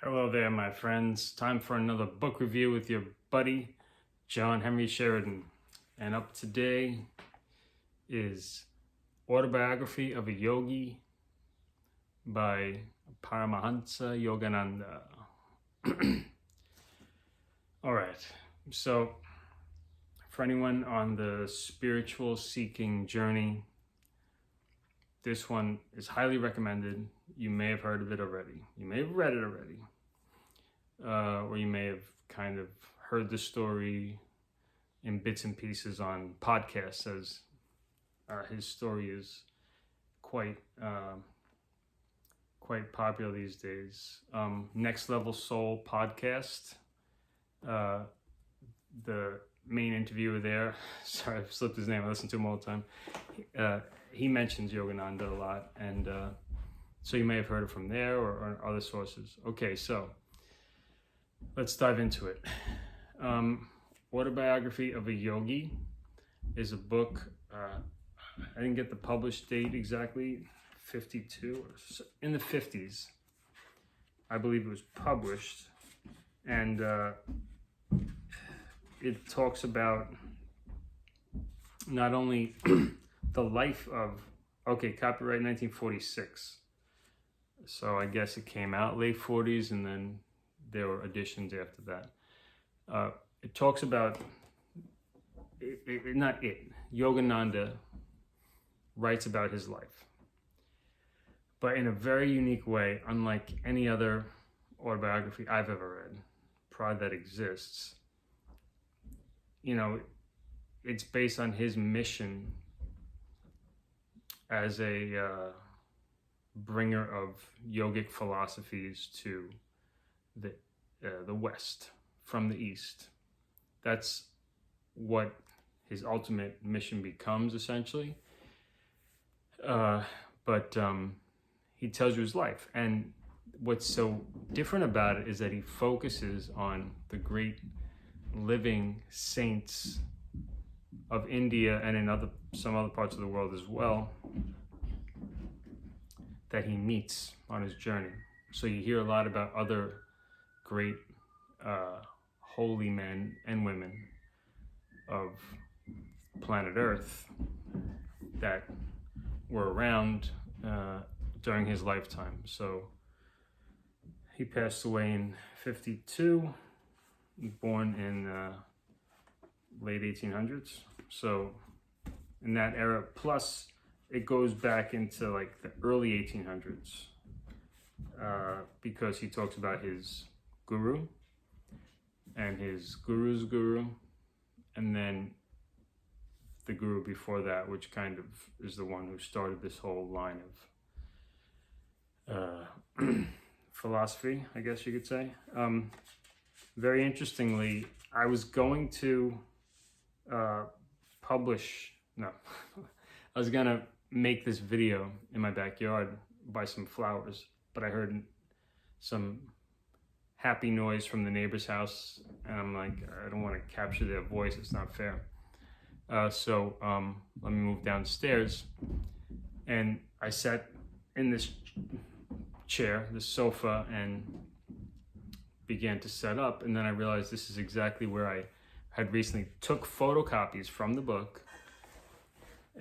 Hello there, my friends. Time for another book review with your buddy, John Henry Sheridan. And up today is Autobiography of a Yogi by Paramahansa Yogananda. All right, so for anyone on the spiritual seeking journey, this one is highly recommended. You may have heard of it already. You may have read it already. Or you may have kind of heard the story in bits and pieces on podcasts, as his story is quite popular these days. Next Level Soul podcast. The main interviewer there, sorry, I've slipped his name. I listen to him all the time. He mentions Yogananda a lot, and so you may have heard it from there or other sources. Okay, so let's dive into it. Autobiography of a Yogi is a book. I didn't get the published date exactly, 52 or so, in the 50s, I believe it was published, and it talks about not only the life of, copyright 1946. So I guess it came out late 40s, and then there were additions after that. It talks about, Yogananda writes about his life, but in a very unique way, unlike any other autobiography I've ever read, probably that exists. You know, it's based on his mission as a bringer of yogic philosophies to the West from the East. That's what his ultimate mission becomes, essentially. But he tells you his life, and what's so different about it is that he focuses on the great living saints of India and in some other parts of the world as well that he meets on his journey. So you hear a lot about other great holy men and women of planet Earth that were around during his lifetime. So he passed away in 52, born in late 1800s. So in that era, plus it goes back into like the early 1800s, because he talks about his guru and his guru's guru, and then the guru before that, which kind of is the one who started this whole line of philosophy, I guess you could say. Very interestingly, I was going to I was gonna make this video in my backyard, buy some flowers, but I heard some happy noise from the neighbor's house, and I'm like, I don't want to capture their voice, it's not fair. So let me move downstairs, and I sat in this chair, this sofa, and began to set up, and then I realized this is exactly where I had recently took photocopies from the book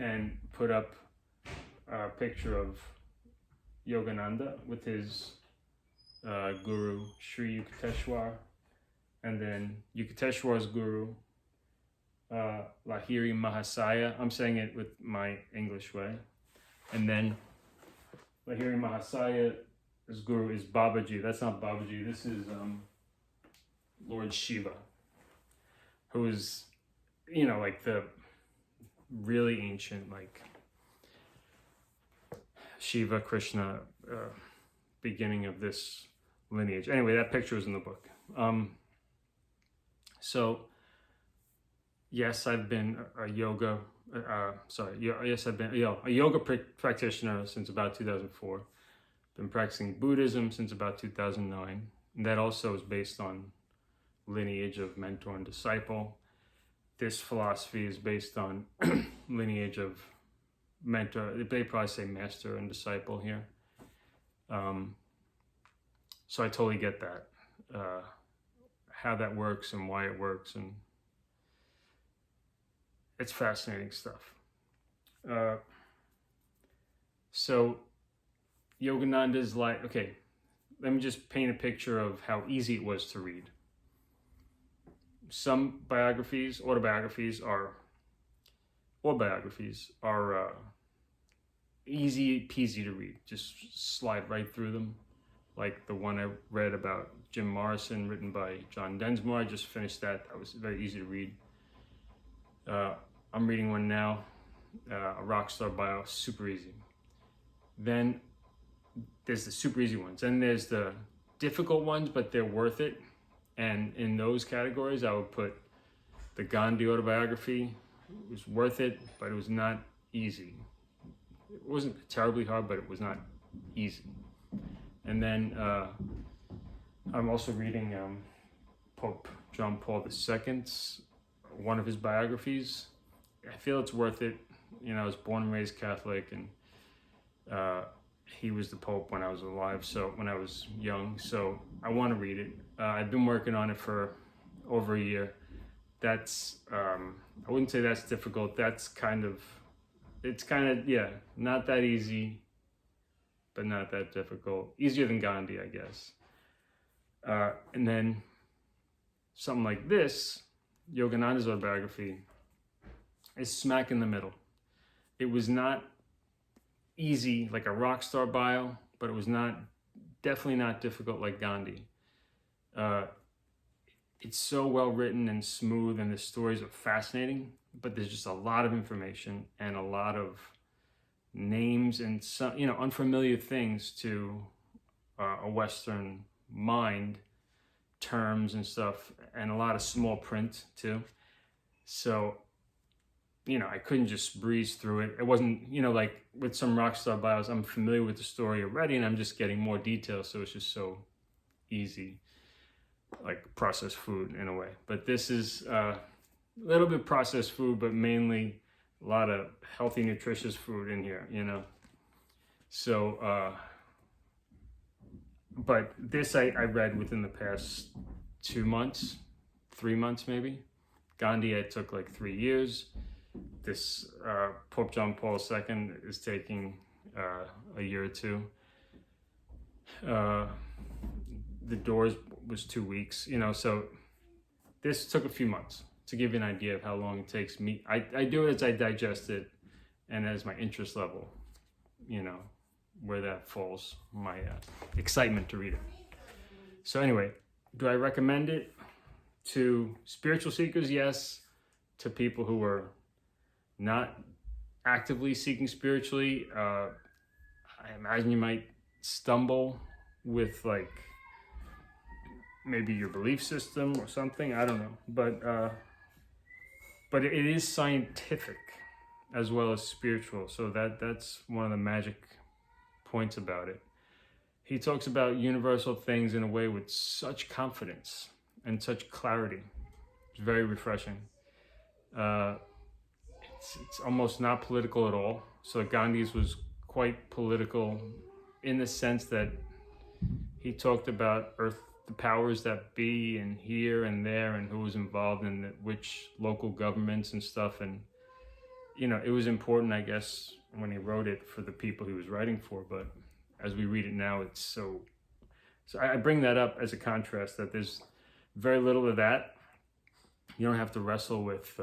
and put up a picture of Yogananda with his guru Sri Yukteswar, and then Yukteswar's guru Lahiri Mahasaya. I'm saying it with my English way. And then Lahiri Mahasaya's guru is Babaji. That's not Babaji. This is Lord Shiva, who is, like the really ancient, like Shiva, Krishna, beginning of this lineage. Anyway, that picture is in the book. So yes, I've been a yoga practitioner since about 2004. Been practicing Buddhism since about 2009. And that also is based on lineage of mentor and disciple. This philosophy is based on lineage of mentor. They probably say master and disciple here. So I totally get that, how that works and why it works, and it's fascinating stuff. So Yogananda's life. Okay, let me just paint a picture of how easy it was to read. Some autobiographies are easy peasy to read. Just slide right through them. Like the one I read about Jim Morrison, written by John Densmore. I just finished that. That was very easy to read. I'm reading one now, a rock star bio, super easy. Then there's the super easy ones. And there's the difficult ones, but they're worth it. And in those categories, I would put the Gandhi autobiography. It was worth it, but it was not easy. It wasn't terribly hard, but it was not easy. And then I'm also reading Pope John Paul II's, one of his biographies. I feel it's worth it. You know, I was born and raised Catholic, and he was the Pope when I was alive, so when I was young, so I want to read it. I've been working on it for over a year. That's, I wouldn't say that's difficult. That's yeah, not that easy, but not that difficult. Easier than Gandhi, I guess. And then something like this, Yogananda's autobiography, is smack in the middle. It was not easy like a rock star bio, but it was definitely not difficult like Gandhi. It's so well written and smooth, and the stories are fascinating, but there's just a lot of information and a lot of names and some, unfamiliar things to a Western mind, terms and stuff, and a lot of small print too. So, I couldn't just breeze through it. It wasn't, like with some rock star bios, I'm familiar with the story already and I'm just getting more details. So it's just so easy, like processed food in a way. But this is a little bit processed food, but mainly a lot of healthy, nutritious food in here, So, but this I read within the past 2 months, 3 months maybe. Gandhi, it took like 3 years. This Pope John Paul II is taking a year or two. The Doors was 2 weeks, so this took a few months to give you an idea of how long it takes me. I do it as I digest it and as my interest level, where that falls, my excitement to read it. So anyway, do I recommend it to spiritual seekers? Yes. To people who are not actively seeking spiritually, I imagine you might stumble with like maybe your belief system or something. I don't know, but it is scientific as well as spiritual. So that's one of the magic points about it. He talks about universal things in a way with such confidence and such clarity. It's very refreshing. It's almost not political at all. So Gandhi's was quite political in the sense that he talked about the powers that be, and here and there, and who was involved in which local governments and stuff. And, it was important, I guess, when he wrote it for the people he was writing for. But as we read it now, it's so I bring that up as a contrast, that there's very little of that. You don't have to wrestle with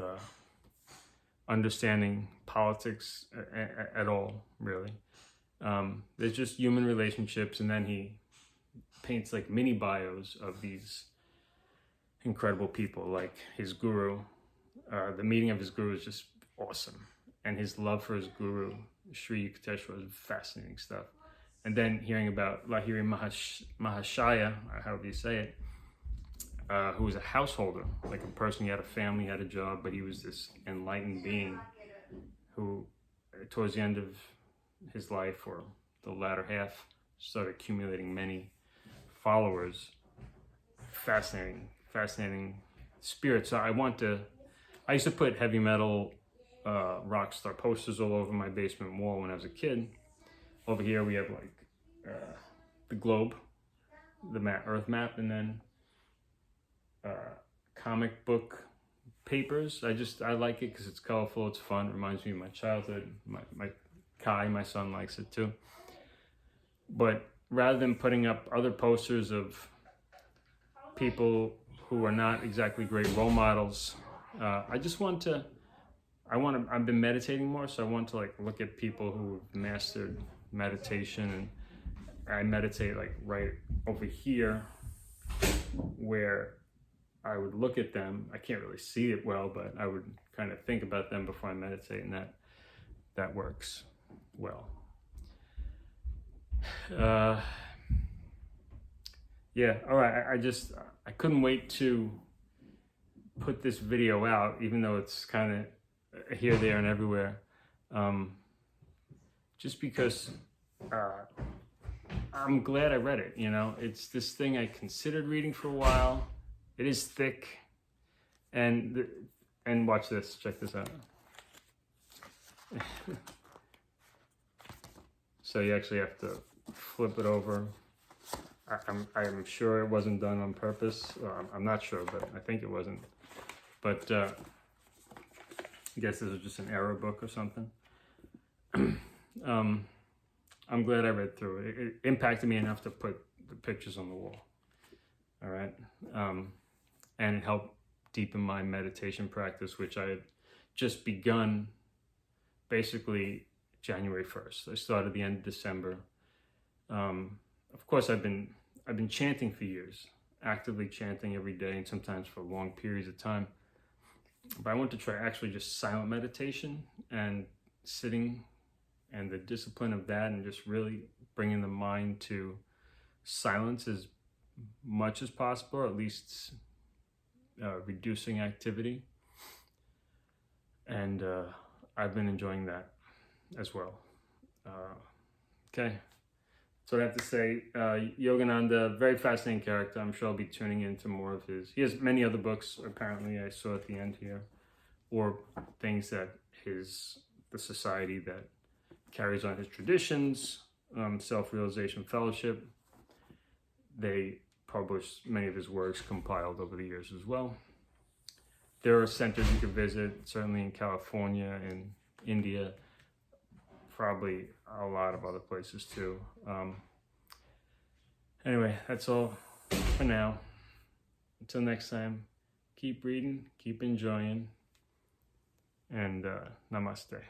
understanding politics at all, really. There's just human relationships, and then he paints like mini bios of these incredible people, like his guru. The meeting of his guru is just awesome, and his love for his guru, Sri Yukteswar, is fascinating stuff. And then hearing about Lahiri Mahashaya, however you say it, who was a householder, like a person, he had a family, had a job, but he was this enlightened being who, towards the end of his life, or the latter half, started accumulating many followers. Fascinating spirit. So I used to put heavy metal rock star posters all over my basement wall when I was a kid. Over here we have like the globe, the Earth map, and then comic book papers. I like it because it's colorful, it's fun, it reminds me of my childhood. My Kai, my son, likes it too. But rather than putting up other posters of people who are not exactly great role models, I just want to, I've been meditating more, so I want to like look at people who've mastered meditation, and I meditate like right over here where I would look at them. I can't really see it well, but I would kind of think about them before I meditate, and that works well. Yeah, all right, I couldn't wait to put this video out, even though it's kind of here, there, and everywhere, just because I'm glad I read it. You know, it's this thing I considered reading for a while. It is thick, and watch this, check this out. So you actually have to flip it over. I'm sure it wasn't done on purpose. I'm not sure, but I think it wasn't. But I guess this was just an error book or something. I'm glad I read through it. It impacted me enough to put the pictures on the wall. All right. And it helped deepen my meditation practice, which I had just begun basically January 1st. I started the end of December. Of course, I've been chanting for years, actively chanting every day, and sometimes for long periods of time. But I want to try actually just silent meditation and sitting, and the discipline of that, and just really bringing the mind to silence as much as possible, or at least reducing activity. And I've been enjoying that as well. Okay. So I have to say, Yogananda, very fascinating character. I'm sure I'll be tuning into more of his. He has many other books, apparently, I saw at the end here, or things that the society that carries on his traditions, Self-Realization Fellowship. They published many of his works compiled over the years as well. There are centers you could visit, certainly in California and India, probably a lot of other places too. Anyway, that's all for now. Until next time, keep reading, keep enjoying, and namaste.